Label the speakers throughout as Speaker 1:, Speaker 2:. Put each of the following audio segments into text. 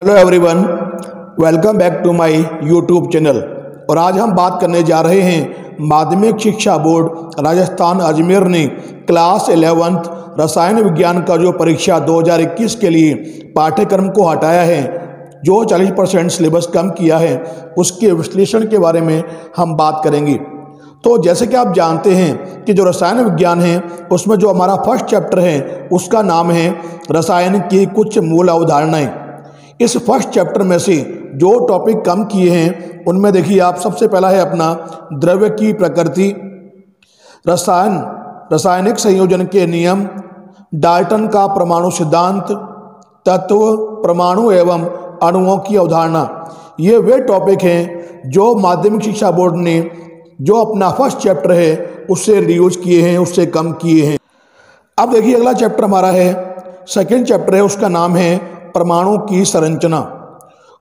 Speaker 1: Hello everyone, welcome back to my YouTube channel. और आज हम बात करने जा रहे हैं माध्यमिक शिक्षा बोर्ड राजस्थान अजमेर ने क्लास 11th रसायन विज्ञान का जो परीक्षा 2021 के लिए पाठ्यक्रम को हटाया है, जो 40% सिलेबस कम किया है, उसके विश्लेषण के बारे में हम बात करेंगे। तो जैसे कि आप जानते हैं कि जो रसायन विज्ञान है उसमें जो हमारा फर्स्ट चैप्टर है उसका नाम है रसायन की कुछ मूल अवधारणाएं। इस फर्स्ट चैप्टर में से जो टॉपिक कम किए हैं उनमें देखिए आप, सबसे पहला है अपना द्रव्य की प्रकृति, रासायनिक संयोजन के नियम, डाल्टन का परमाणु सिद्धांत, तत्व, परमाणु एवं अणुओं की अवधारणा। ये वे टॉपिक हैं जो माध्यमिक शिक्षा बोर्ड ने जो अपना फर्स्ट चैप्टर है उससे रिड्यूस किए हैं, उससे कम किए हैं। अब देखिए अगला चैप्टर हमारा है, सेकेंड चैप्टर है, उसका नाम है परमाणु की संरचना।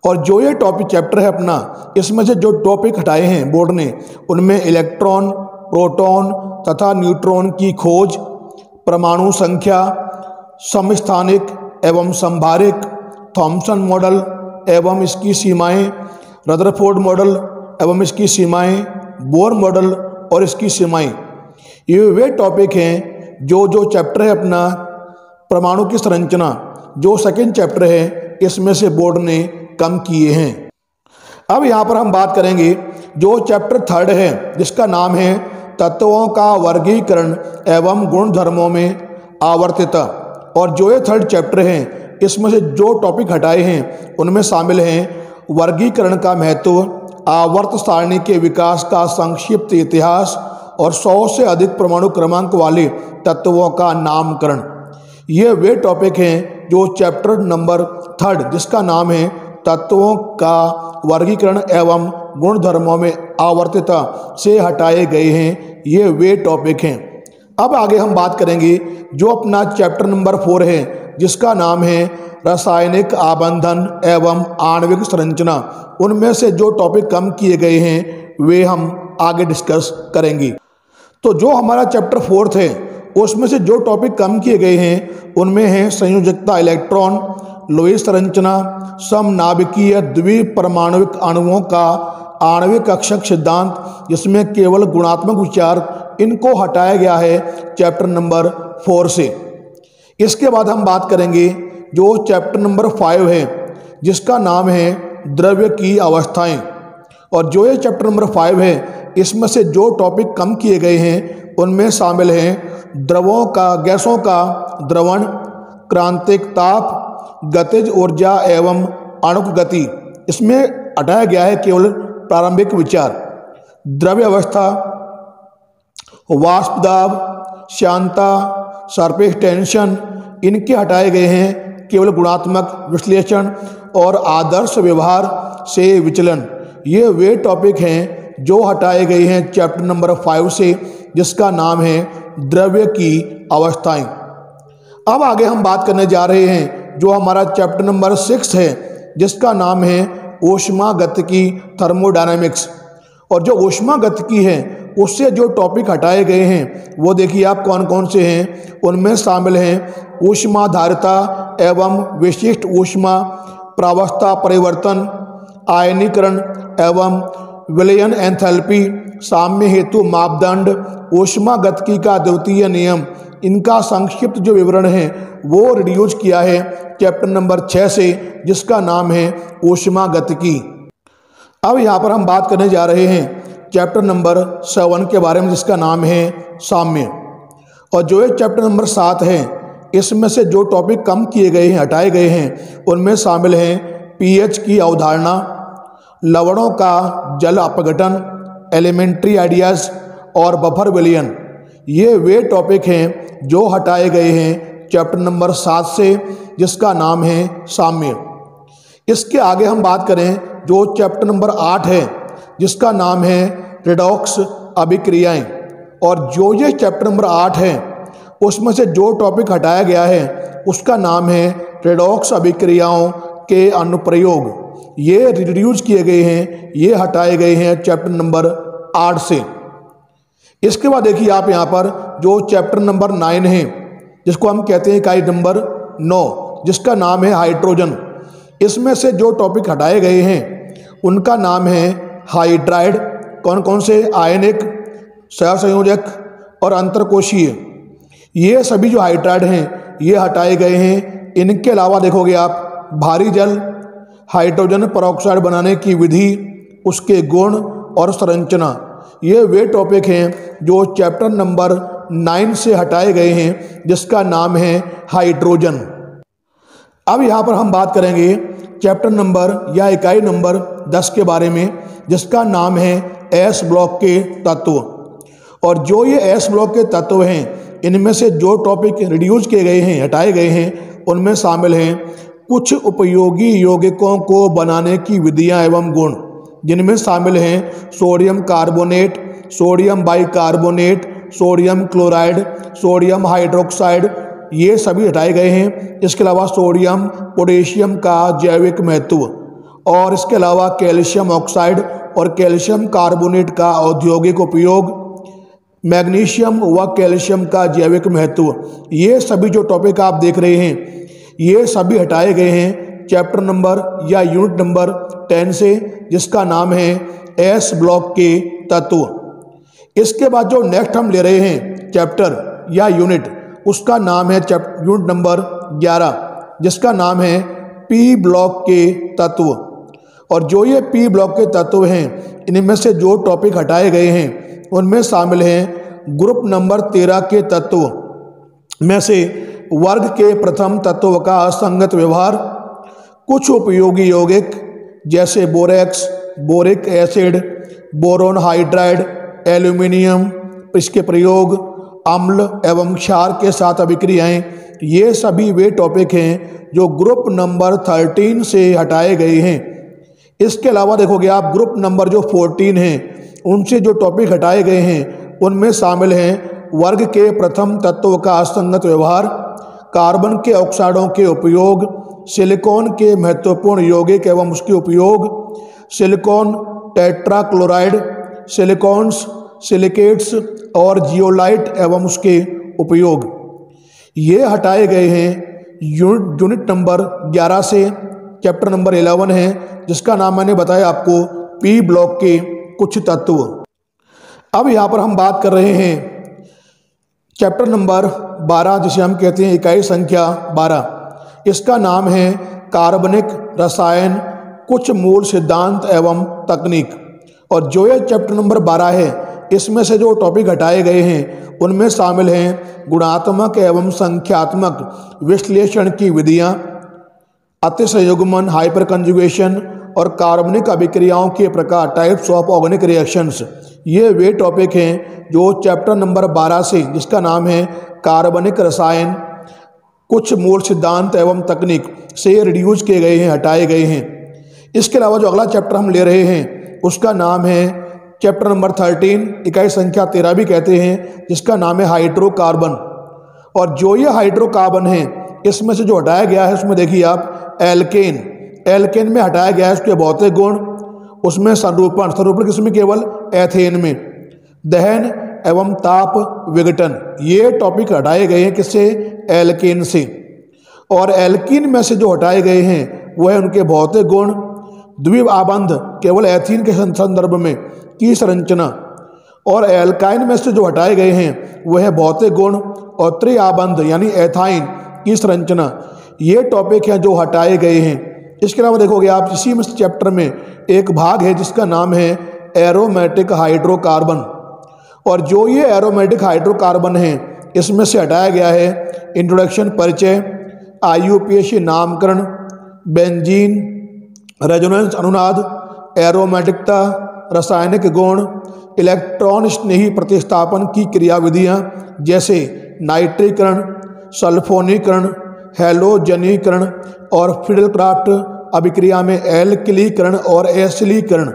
Speaker 1: और जो ये टॉपिक चैप्टर है अपना, इसमें से जो टॉपिक हटाए हैं बोर्ड ने उनमें इलेक्ट्रॉन, प्रोटॉन तथा न्यूट्रॉन की खोज, परमाणु संख्या, समस्थानिक एवं संभारिक, थॉमसन मॉडल एवं इसकी सीमाएं, रदरफोर्ड मॉडल एवं इसकी सीमाएं, बोर मॉडल और इसकी सीमाएं, ये वे टॉपिक हैं जो चैप्टर है अपना परमाणु की संरचना, जो सेकेंड चैप्टर है, इसमें से बोर्ड ने कम किए हैं। अब यहाँ पर हम बात करेंगे जो चैप्टर थर्ड है जिसका नाम है तत्वों का वर्गीकरण एवं गुणधर्मों में आवर्तता। और जो ये थर्ड चैप्टर है इसमें से जो टॉपिक हटाए हैं उनमें शामिल हैं वर्गीकरण का महत्व, आवर्त सारणी के विकास का संक्षिप्त इतिहास और 100 से अधिक परमाणु क्रमांक वाले तत्वों का नामकरण। ये वे टॉपिक हैं जो चैप्टर नंबर थर्ड जिसका नाम है तत्वों का वर्गीकरण एवं गुणधर्मों में आवर्तता से हटाए गए हैं। ये वे टॉपिक हैं। अब आगे हम बात करेंगे जो अपना चैप्टर नंबर 4 है जिसका नाम है रासायनिक आबंधन एवं आणविक संरचना। उनमें से जो टॉपिक कम किए गए हैं वे हम आगे डिस्कस करेंगे। तो जो हमारा चैप्टर 4 है उसमें से जो टॉपिक कम किए गए हैं उनमें है संयोजकता इलेक्ट्रॉन, लोही संरचना, समनाभिकीय द्विपरमाणुविक अणुओं का आणविक कक्षक सिद्धांत, जिसमें केवल गुणात्मक विचार, इनको हटाया गया है चैप्टर नंबर 4 से। इसके बाद हम बात करेंगे जो चैप्टर नंबर 5 है जिसका नाम है द्रव्य की अवस्थाएं। और जो ये चैप्टर नंबर 5 है इसमें से जो टॉपिक कम किए गए हैं उनमें शामिल हैं द्रवों का, गैसों का द्रवण, क्रांतिक ताप, गतिज ऊर्जा एवं आणुक गति। इसमें हटाया गया है केवल प्रारंभिक विचार, द्रव्य अवस्था, वाष्प दाब, श्यानता, सरफेस टेंशन, इनके हटाए गए हैं केवल गुणात्मक विश्लेषण और आदर्श व्यवहार से विचलन। ये वे टॉपिक हैं जो हटाए गए हैं चैप्टर नंबर 5 से जिसका नाम है द्रव्य की अवस्थाएं। अब आगे हम बात करने जा रहे हैं जो हमारा चैप्टर नंबर 6 है जिसका नाम है ऊष्मागतिकी, थर्मोडायनामिक्स। और जो ऊष्मागतिकी है उससे जो टॉपिक हटाए गए हैं वो देखिए आप कौन कौन से हैं। उनमें शामिल हैं ऊष्माधारिता एवं विशिष्ट ऊष्मा, प्रावस्था परिवर्तन, आयनीकरण एवं विलयन एंथैल्पी, साम्य हेतु मापदंड, ऊष्मागतिकी का द्वितीय नियम। इनका संक्षिप्त जो विवरण है वो रिड्यूस किया है चैप्टर नंबर 6 से जिसका नाम है ऊष्मागतिकी। अब यहाँ पर हम बात करने जा रहे हैं चैप्टर नंबर 7 के बारे में जिसका नाम है साम्य। और जो ये चैप्टर नंबर 7 है इसमें से जो टॉपिक कम किए गए हैं, हटाए गए हैं, उनमें शामिल हैं पीएच की अवधारणा, लवणों का जल अपघटन, एलिमेंट्री आइडियाज और बफर विलयन। ये वे टॉपिक हैं जो हटाए गए हैं चैप्टर नंबर 7 से जिसका नाम है साम्य। इसके आगे हम बात करें जो चैप्टर नंबर 8 है जिसका नाम है रिडॉक्स अभिक्रियाएं। और जो ये चैप्टर नंबर 8 है उसमें से जो टॉपिक हटाया गया है उसका नाम है रिडॉक्स अभिक्रियाओं के अनुप्रयोग। ये रिड्यूस किए गए हैं, ये हटाए गए हैं चैप्टर नंबर 8 से। इसके बाद देखिए आप यहाँ पर जो चैप्टर नंबर 9 है जिसको हम कहते हैं इकाई नंबर 9 जिसका नाम है हाइड्रोजन। इसमें से जो टॉपिक हटाए गए हैं उनका नाम है हाइड्राइड। कौन कौन से? आयनिक, सहसंयोजक और अंतरकोशीय। ये सभी जो हाइड्राइड हैं ये हटाए गए हैं। इनके अलावा देखोगे आप भारी जल, हाइड्रोजन परऑक्साइड बनाने की विधि, उसके गुण और संरचना, ये वे टॉपिक हैं जो चैप्टर नंबर 9 से हटाए गए हैं, जिसका नाम है हाइड्रोजन। अब यहाँ पर हम बात करेंगे चैप्टर नंबर या इकाई नंबर 10 के बारे में, जिसका नाम है एस ब्लॉक के तत्व। और जो ये एस ब्लॉक के तत्व हैं, इनमें से जो टॉपिक रिड्यूस किए गए हैं, हटाए गए हैं, उनमें शामिल हैं कुछ उपयोगी यौगिकों को बनाने की विधियां एवं गुण, जिनमें शामिल हैं sodium carbonate, sodium bicarbonate, sodium chloride, sodium hydroxide, ये सभी हटाए गए हैं। इसके अलावा सोडियम पोटेशियम का जैविक महत्व, और इसके अलावा कैल्शियम ऑक्साइड और कैल्शियम कार्बोनेट का औद्योगिक उपयोग, मैग्नीशियम व कैल्शियम का जैविक महत्व, ये सभी जो टॉपिक आप देख रहे हैं ये सभी हटाए गए हैं चैप्टर नंबर या यूनिट नंबर 10 से, जिसका नाम है एस ब्लॉक के तत्व। इसके बाद जो नेक्स्ट हम ले रहे हैं चैप्टर या यूनिट, उसका नाम है यूनिट नंबर 11, जिसका नाम है पी ब्लॉक के तत्व। और जो ये पी ब्लॉक के तत्व हैं, इनमें से जो टॉपिक हटाए गए हैं उनमें शामिल हैं ग्रुप नंबर 13 के तत्व में से वर्ग के प्रथम तत्व का असंगत व्यवहार, कुछ उपयोगी यौगिक जैसे borax, boric acid, boron hydride, aluminium, इसके प्रयोग, अम्ल एवं क्षार के साथ अभिक्रियाएं, ये सभी वे टॉपिक हैं जो ग्रुप नंबर 13 से हटाए गए हैं। इसके अलावा देखोगे आप ग्रुप नंबर जो 14 हैं, उनसे जो टॉपिक हटाए गए हैं उनमें शामिल हैं वर्ग के प्रथम तत्व का असंगत व्यवहार, कार्बन के ऑक्साइडों के उपयोग, सिलिकॉन के महत्वपूर्ण यौगिक एवं उसके उपयोग, सिलिकॉन टेट्राक्लोराइड, सिलिकॉन्स, सिलिकेट्स और जियोलाइट एवं उसके उपयोग, ये हटाए गए हैं यूनिट नंबर 11 से। चैप्टर नंबर 11 है, जिसका नाम मैंने बताया आपको पी ब्लॉक के कुछ तत्व। अब यहाँ पर हम बात कर रहे हैं चैप्टर नंबर 12, जिसे हम कहते हैं इकाई संख्या 12। इसका नाम है कार्बनिक रसायन, कुछ मूल सिद्धांत एवं तकनीक। और जो ये चैप्टर नंबर 12 है, इसमें से जो टॉपिक हटाए गए हैं उनमें शामिल हैं गुणात्मक एवं संख्यात्मक विश्लेषण की विधियां, अतिसंयुग्मन हाइपर कंजुगेशन और कार्बनिक अभिक्रियाओं के प्रकार टाइप्स ऑफ ऑर्गेनिक रिएक्शंस, ये वे टॉपिक हैं जो चैप्टर नंबर 12 से, जिसका नाम है कार्बनिक रसायन, कुछ मूल सिद्धांत एवं तकनीक से रिड्यूस किए गए हैं, हटाए गए हैं। इसके अलावा जो अगला चैप्टर हम ले रहे हैं उसका नाम है चैप्टर नंबर 13, इकाई संख्या 13 भी कहते हैं, जिसका नाम है हाइड्रोकार्बन। और जो ये हाइड्रोकार्बन है, इसमें से जो हटाया गया है उसमें देखिए आप एल्केन, एल्केन में हटाया गया है उसके भौतिक गुण, उसमें संरूपण, संरूपण किसमें? केवल एथेन में, दहन एवं ताप विघटन, ये टॉपिक हटाए गए हैं किससे? एल्केन से। और एल्कीन में से जो हटाए गए हैं वह है उनके भौतिक गुण, द्विव आबंध केवल एथीन के संदर्भ में की संरचना, और एल्काइन में से जो हटाए गए हैं वह है भौतिक गुण और त्रिआबंध यानी एथाइन की संरचना, ये टॉपिक हैं जो हटाए गए हैं। इसके अलावा देखोगे आप इसी में चैप्टर में एक भाग है जिसका नाम है एरोमेटिक हाइड्रोकार्बन। और जो ये एरोमेटिक हाइड्रोकार्बन है, इसमें से हटाया गया है इंट्रोडक्शन, परिचय, IUPAC नामकरण, बेंजीन, रेजोनेंस अनुनाद, एरोमेटिकता, रासायनिक गुण, इलेक्ट्रॉन स्नेही प्रतिस्थापन की क्रियाविधियां जैसे नाइट्रीकरण, सल्फोनीकरण, हैलोजनीकरण और फिडलक्राफ्ट अभिक्रिया में एल्किलीकरण और एसिलीकरण,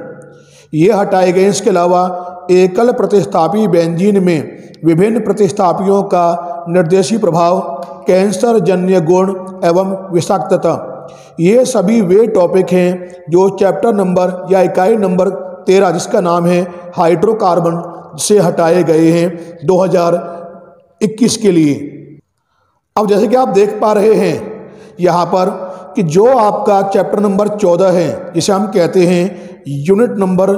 Speaker 1: ये हटाए गए। इसके अलावा एकल प्रतिस्थापी बेंजीन में विभिन्न प्रतिस्थापियों का निर्देशी प्रभाव, कैंसर जन्य गुण एवं विषाक्तता, ये सभी वे टॉपिक हैं जो चैप्टर नंबर या इकाई नंबर 13, जिसका नाम है हाइड्रोकार्बन, से हटाए गए हैं 2021 के लिए। अब जैसे कि आप देख पा रहे हैं यहाँ पर कि जो आपका चैप्टर नंबर 14 है, जिसे हम कहते हैं यूनिट नंबर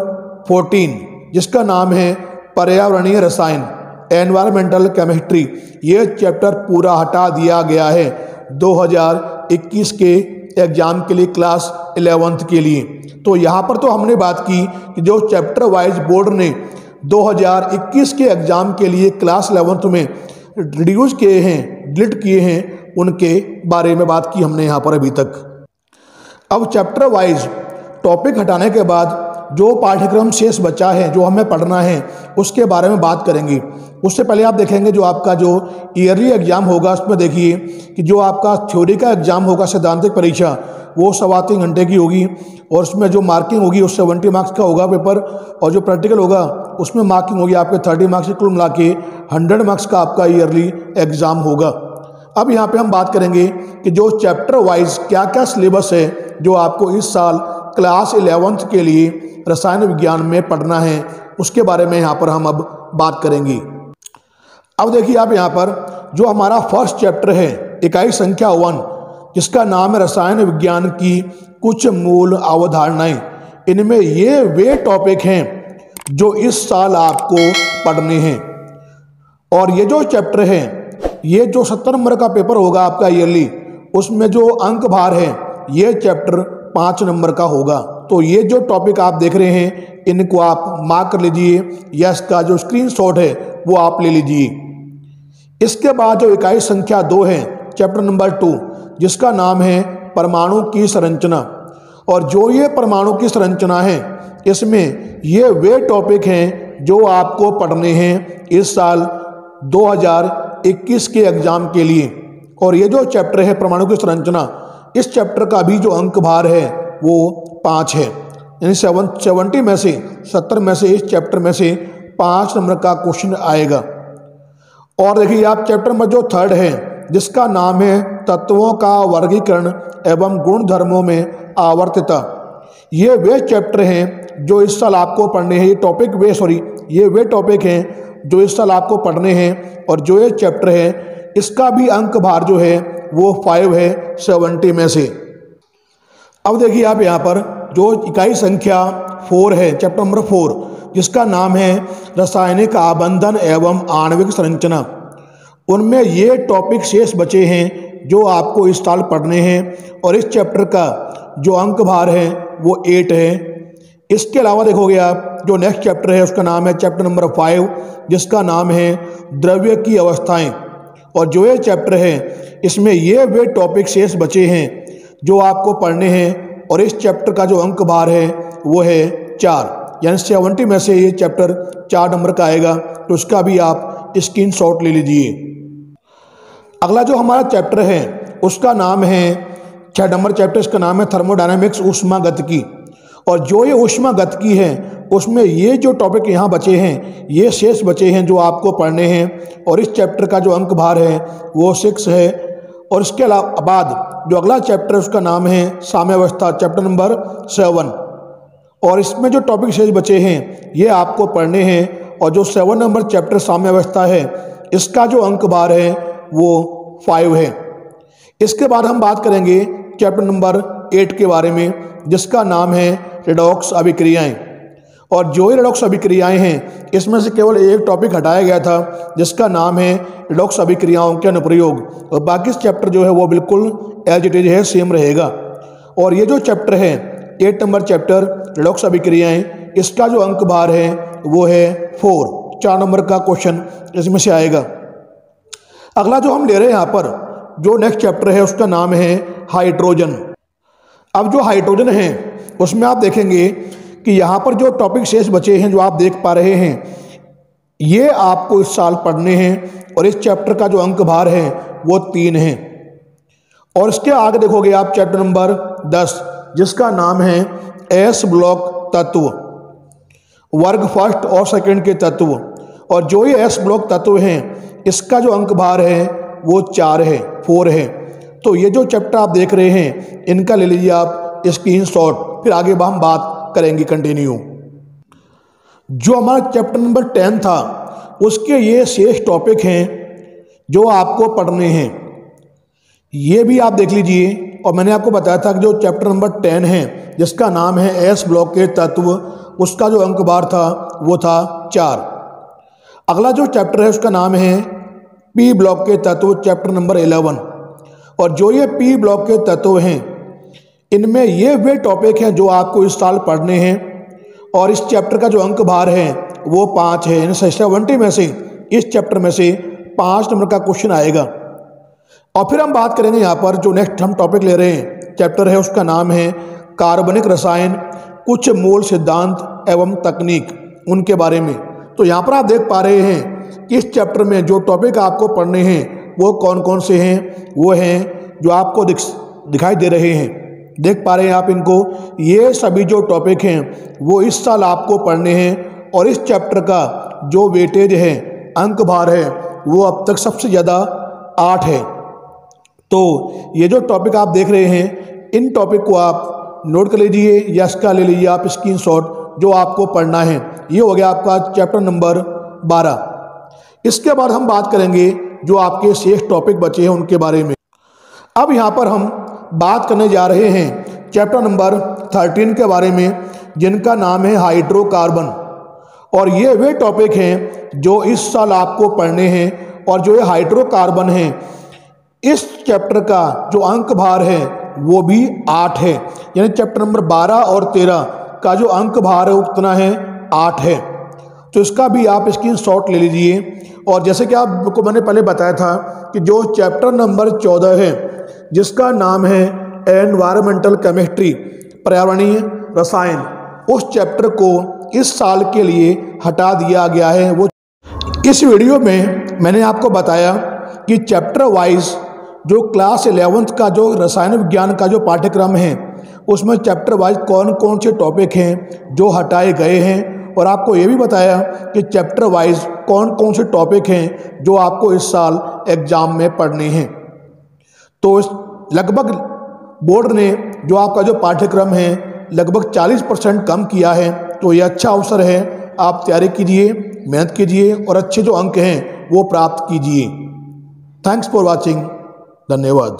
Speaker 1: 14, जिसका नाम है पर्यावरणीय रसायन, एनवायरमेंटल केमिस्ट्री, ये चैप्टर पूरा हटा दिया गया है 2021 के एग्ज़ाम के लिए, क्लास 11th के लिए। तो यहाँ पर तो हमने बात की कि जो चैप्टर वाइज बोर्ड ने 2021 के एग्ज़ाम के लिए क्लास 11th में रिड्यूस किए हैं, डिलीट किए हैं, उनके बारे में बात की हमने यहाँ पर अभी तक। अब चैप्टर वाइज टॉपिक हटाने के बाद जो पाठ्यक्रम शेष बचा है, जो हमें पढ़ना है, उसके बारे में बात करेंगे। उससे पहले आप देखेंगे जो आपका जो ईयरली एग्ज़ाम होगा, उसमें देखिए कि जो आपका थ्योरी का एग्ज़ाम होगा, सैद्धांतिक परीक्षा, वो 3.25 घंटे की होगी और उसमें जो मार्किंग होगी उस 70 मार्क्स का होगा पेपर, और जो प्रैक्टिकल होगा उसमें मार्किंग होगी आपके 30 मार्क्स की, कुल मिला के 100 मार्क्स का आपका ईयरली एग्ज़ाम होगा। अब यहाँ पे हम बात करेंगे कि जो चैप्टर वाइज क्या क्या सिलेबस है जो आपको इस साल क्लास 11th के लिए रसायन विज्ञान में पढ़ना है, उसके बारे में यहाँ पर हम अब बात करेंगे। अब देखिए आप यहाँ पर जो हमारा फर्स्ट चैप्टर है, इकाई संख्या 1, जिसका नाम है रसायन विज्ञान की कुछ मूल अवधारणाएं, इनमें ये वे टॉपिक हैं जो इस साल आपको पढ़ने हैं। और ये जो चैप्टर है, ये जो 70 नंबर का पेपर होगा आपका ईयरली, उसमें जो अंक भार है, ये चैप्टर 5 नंबर का होगा। तो ये जो टॉपिक आप देख रहे हैं, इनको आप मार्क कर लीजिए या इसका जो स्क्रीनशॉट है वो आप ले लीजिए। इसके बाद जो इकाई संख्या 2 है, चैप्टर नंबर 2, जिसका नाम है परमाणु की संरचना, और जो ये परमाणु की संरचना है, इसमें ये वे टॉपिक हैं जो आपको पढ़ने हैं इस साल 2021 के एग्ज़ाम के लिए। और ये जो चैप्टर है परमाणु की संरचना, इस चैप्टर का भी जो अंक भार है वो 5 है, यानी 70 में से 70 में से इस चैप्टर में से 5 नंबर का क्वेश्चन आएगा। और देखिए आप चैप्टर नंबर जो 3 है, जिसका नाम है तत्वों का वर्गीकरण एवं गुण धर्मों में आवर्तता, ये वे चैप्टर हैं जो इस साल आपको पढ़ने हैं। ये वे टॉपिक हैं जो इस साल आपको पढ़ने हैं। और जो ये चैप्टर है, इसका भी अंक भार जो है वो 5 है 70 में से। अब देखिए आप यहाँ पर जो इकाई संख्या 4 है, चैप्टर नंबर 4, जिसका नाम है रासायनिक आबंधन एवं आणविक संरचना, उनमें ये टॉपिक शेष बचे हैं जो आपको इस साल पढ़ने हैं। और इस चैप्टर का जो अंक भार है वो 8 है। इसके अलावा देखोगे आप जो नेक्स्ट चैप्टर है, उसका नाम है चैप्टर नंबर 5, जिसका नाम है द्रव्य की अवस्थाएं। और जो ये चैप्टर है, इसमें ये वे टॉपिक शेष बचे हैं जो आपको पढ़ने हैं। और इस चैप्टर का जो अंक भार है वो है 4, यानी 70 में से ये चैप्टर 4 नंबर का आएगा। तो उसका भी आप स्क्रीनशॉट ले लीजिए। अगला जो हमारा चैप्टर है, उसका नाम है 6 नंबर चैप्टर, इसका नाम है थर्मोडायनामिक्स, ऊष्मागतिकी। और जो ये ऊष्मागतिकी है, उसमें ये जो टॉपिक यहाँ बचे हैं, ये शेष बचे हैं जो आपको पढ़ने हैं। और इस चैप्टर का जो अंक भार है वो 6 है। और इसके अलावा बाद जो अगला चैप्टर है, उसका नाम है साम्यावस्था, चैप्टर नंबर 7। और इसमें जो टॉपिक शेष बचे हैं ये आपको पढ़ने हैं। और जो 7 नंबर चैप्टर साम्यावस्था है, इसका जो अंक भार है वो 5 है। इसके बाद हम बात करेंगे चैप्टर नंबर 8 के बारे में, जिसका नाम है रेडॉक्स अभिक्रियाएं। और जो ये रेडॉक्स अभिक्रियाएं हैं, इसमें से केवल एक टॉपिक हटाया गया था, जिसका नाम है रेडॉक्स अभिक्रियाओं के अनुप्रयोग। और बाकी चैप्टर जो है वो बिल्कुल एज इट इज है, सेम रहेगा। और ये जो चैप्टर है 8 नंबर चैप्टर रेडॉक्स अभिक्रियाएं, इसका जो अंक भार है वो है 4, 4 नंबर का क्वेश्चन इसमें से आएगा। अगला जो हम ले रहे हैं यहाँ पर, जो नेक्स्ट चैप्टर है, उसका नाम है हाइड्रोजन। अब जो हाइड्रोजन है, उसमें आप देखेंगे कि यहाँ पर जो टॉपिक शेष बचे हैं जो आप देख पा रहे हैं, ये आपको इस साल पढ़ने हैं। और इस चैप्टर का जो अंक भार है वो 3 है। और इसके आगे देखोगे आप चैप्टर नंबर 10, जिसका नाम है एस ब्लॉक तत्व, वर्ग फर्स्ट और सेकंड के तत्व। और जो ये एस ब्लॉक तत्व हैं, इसका जो अंक भार है वो 4 है। तो ये जो चैप्टर आप देख रहे हैं, इनका ले लीजिए आप स्क्रीनशॉट, फिर आगे हम बात करेंगे कंटिन्यू। जो हमारा चैप्टर नंबर 10 था, उसके ये शेष टॉपिक हैं जो आपको पढ़ने हैं। ये भी आप देख लीजिए। और मैंने आपको बताया था कि जो चैप्टर नंबर 10 है जिसका नाम है एस ब्लॉक के तत्व, उसका जो अंक भार था वो था 4। अगला जो चैप्टर है उसका नाम है पी ब्लॉक के तत्व, चैप्टर नंबर 11। और जो ये पी ब्लॉक के तत्व हैं इनमें ये वे टॉपिक हैं जो आपको इस साल पढ़ने हैं। और इस चैप्टर का जो अंक भार है वो 5 है, यानी 70 में से इस चैप्टर में से 5 नंबर का क्वेश्चन आएगा। और फिर हम बात करेंगे यहाँ पर जो नेक्स्ट हम टॉपिक ले रहे हैं चैप्टर है उसका नाम है कार्बनिक रसायन, कुछ मूल सिद्धांत एवं तकनीक, उनके बारे में। तो यहाँ पर आप देख पा रहे हैं कि इस चैप्टर में जो टॉपिक आपको पढ़ने हैं वो कौन कौन से हैं, वो हैं जो आपको दिखाई दे रहे हैं, देख पा रहे हैं आप इनको। ये सभी जो टॉपिक हैं वो इस साल आपको पढ़ने हैं। और इस चैप्टर का जो वेटेज है, अंक भार है, वो अब तक सबसे ज़्यादा 8 है। तो ये जो टॉपिक आप देख रहे हैं इन टॉपिक को आप नोट कर लीजिए या इसका ले लीजिए आप स्क्रीनशॉट, जो आपको पढ़ना है। ये हो गया आपका चैप्टर नंबर 12। इसके बाद हम बात करेंगे जो आपके शेष टॉपिक बचे हैं उनके बारे में। अब यहाँ पर हम बात करने जा रहे हैं चैप्टर नंबर 13 के बारे में, जिनका नाम है हाइड्रोकार्बन। और ये वे टॉपिक हैं जो इस साल आपको पढ़ने हैं। और जो ये हाइड्रोकार्बन हैं इस चैप्टर का जो अंक भार है वो भी 8 है, यानी चैप्टर नंबर 12 और 13 का जो अंक भार है उतना है 8 है। तो इसका भी आप स्क्रीनशॉट ले लीजिए। और जैसे कि आपको मैंने पहले बताया था कि जो चैप्टर नंबर 14 है जिसका नाम है एनवायरमेंटल केमिस्ट्री, पर्यावरणीय रसायन, उस चैप्टर को इस साल के लिए हटा दिया गया है। वो इस वीडियो में मैंने आपको बताया कि चैप्टर वाइज जो क्लास 11th का जो रसायन विज्ञान का जो पाठ्यक्रम है उसमें चैप्टर वाइज कौन कौन से टॉपिक हैं जो हटाए गए हैं। और आपको ये भी बताया कि चैप्टर वाइज कौन कौन से टॉपिक हैं जो आपको इस साल एग्ज़ाम में पढ़ने हैं। तो लगभग बोर्ड ने जो आपका जो पाठ्यक्रम है लगभग 40% कम किया है। तो ये अच्छा अवसर है, आप तैयारी कीजिए, मेहनत कीजिए और अच्छे जो अंक हैं वो प्राप्त कीजिए। Thanks for watching. धन्यवाद।